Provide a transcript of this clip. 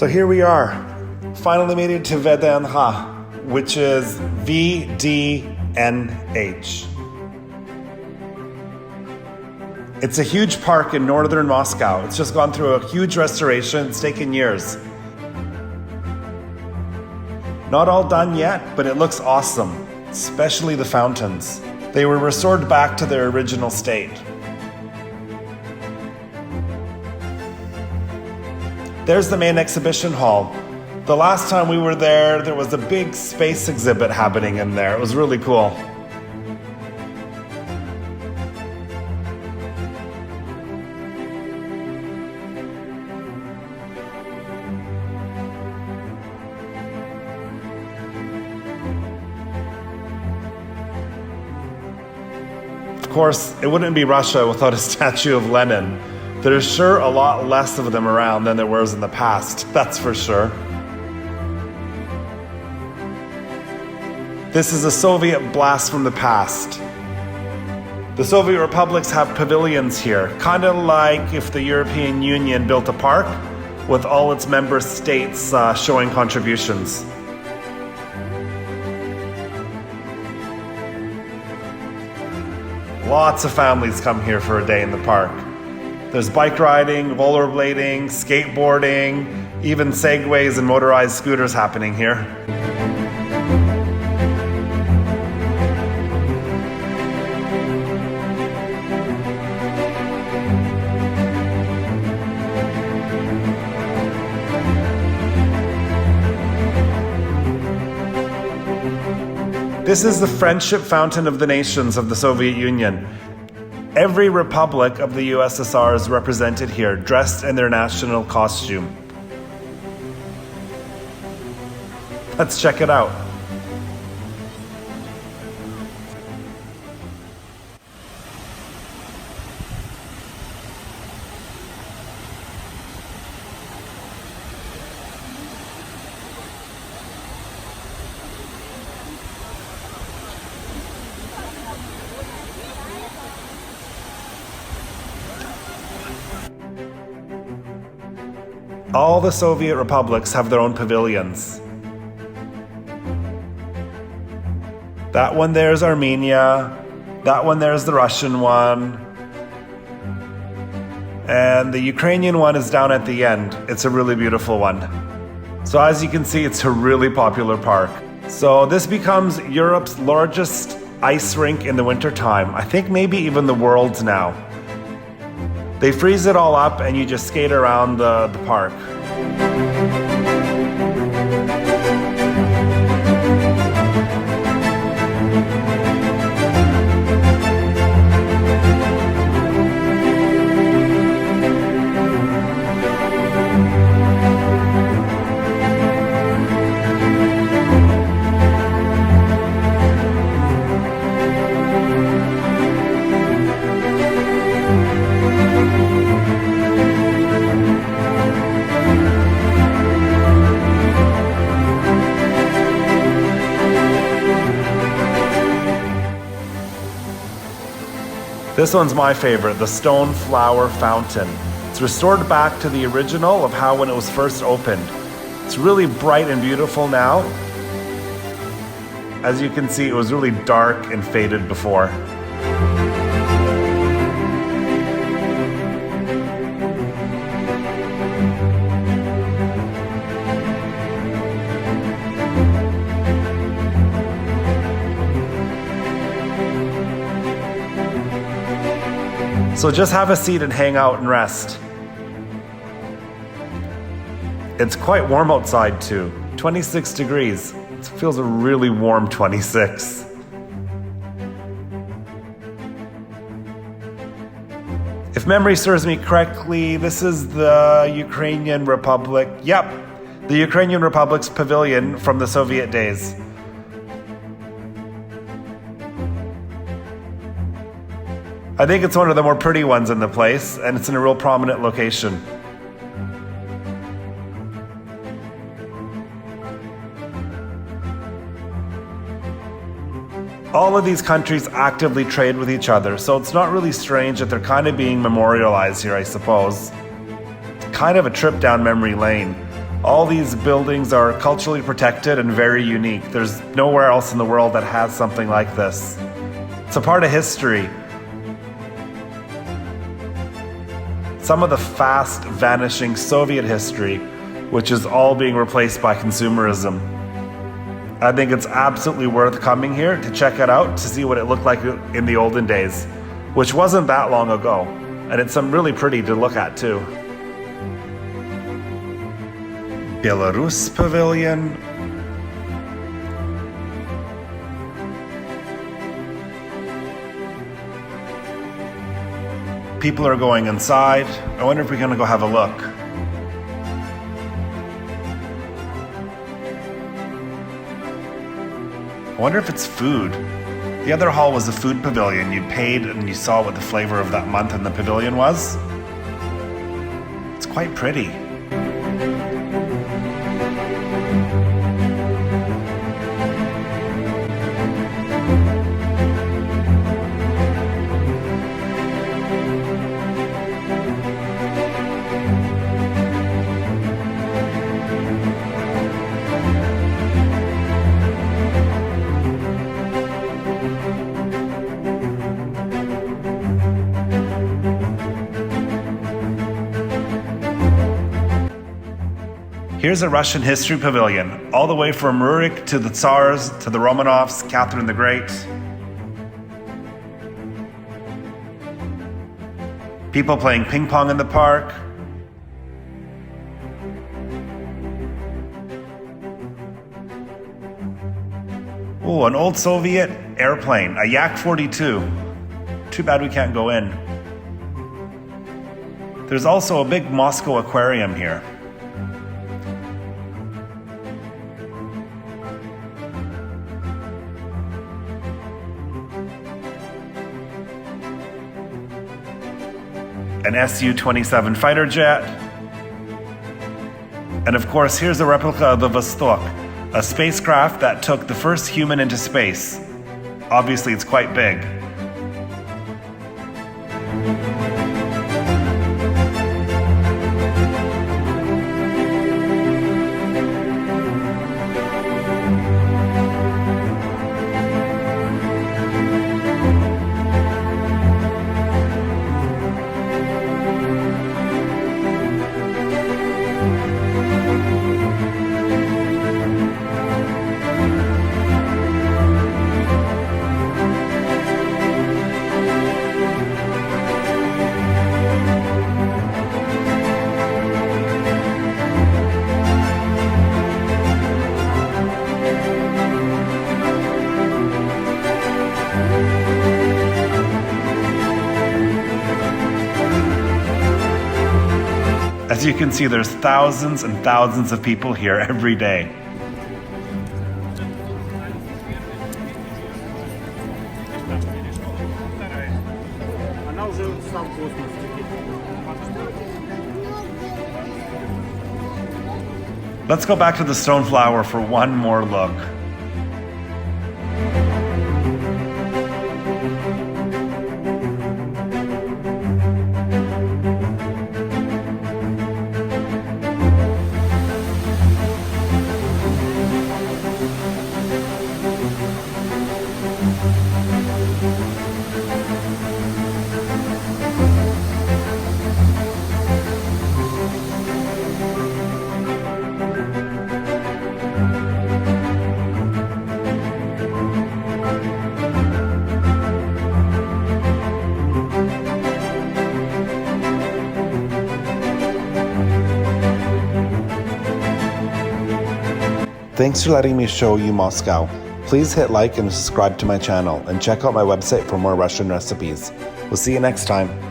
So here we are, finally made it to VDNKh, which is VDNH. It's a huge park in northern Moscow. It's just gone through a huge restoration. It's taken years. Not all done yet, but it looks awesome, especially the fountains. They were restored back to their original state. There's the main exhibition hall. The last time we were there, there was a big space exhibit happening in there. It was really cool. Of course, it wouldn't be Russia without a statue of Lenin. There's sure a lot less of them around than there was in the past, that's for sure. This is a Soviet blast from the past. The Soviet republics have pavilions here, kind of like if the European Union built a park with all its member states showing contributions. Lots of families come here for a day in the park. There's bike riding, rollerblading, skateboarding, even segways and motorized scooters happening here. This is the Friendship Fountain of the Nations of the Soviet Union. Every republic of the USSR is represented here, dressed in their national costume. Let's check it out. All the Soviet republics have their own pavilions. That one there is Armenia, that one there is the Russian one, and the Ukrainian one is down at the end. It's a really beautiful one. So as you can see, it's a really popular park. So this becomes Europe's largest ice rink in the wintertime. I think maybe even the world's now. They freeze it all up and you just skate around the park. This one's my favorite, the Stone Flower Fountain. It's restored back to the original of how when it was first opened. It's really bright and beautiful now. As you can see, it was really dark and faded before. So just have a seat and hang out and rest. It's quite warm outside too, 26 degrees. It feels a really warm 26. If memory serves me correctly, this is the Ukrainian Republic. Yep, the Ukrainian Republic's pavilion from the Soviet days. I think it's one of the more pretty ones in the place, and it's in a real prominent location. All of these countries actively trade with each other, so it's not really strange that they're kind of being memorialized here, I suppose. It's kind of a trip down memory lane. All these buildings are culturally protected and very unique. There's nowhere else in the world that has something like this. It's a part of history. Some of the fast vanishing Soviet history, which is all being replaced by consumerism. I think it's absolutely worth coming here to check it out, to see what it looked like in the olden days, which wasn't that long ago. And it's some really pretty to look at too. Belarus Pavilion. People are going inside. I wonder if we're gonna go have a look. I wonder if it's food. The other hall was a food pavilion. You paid and you saw what the flavor of that month in the pavilion was. It's quite pretty. Here's a Russian history pavilion, all the way from Rurik to the Tsars, to the Romanovs, Catherine the Great. People playing ping pong in the park. Oh, an old Soviet airplane, a Yak-42. Too bad we can't go in. There's also a big Moscow aquarium here. An Su-27 fighter jet. And of course, here's a replica of the Vostok, a spacecraft that took the first human into space. Obviously, it's quite big. As you can see, there's thousands and thousands of people here every day. Let's go back to the stone flower for one more look. Thanks for letting me show you Moscow. Please hit like and subscribe to my channel, and check out my website for more Russian recipes. We'll see you next time.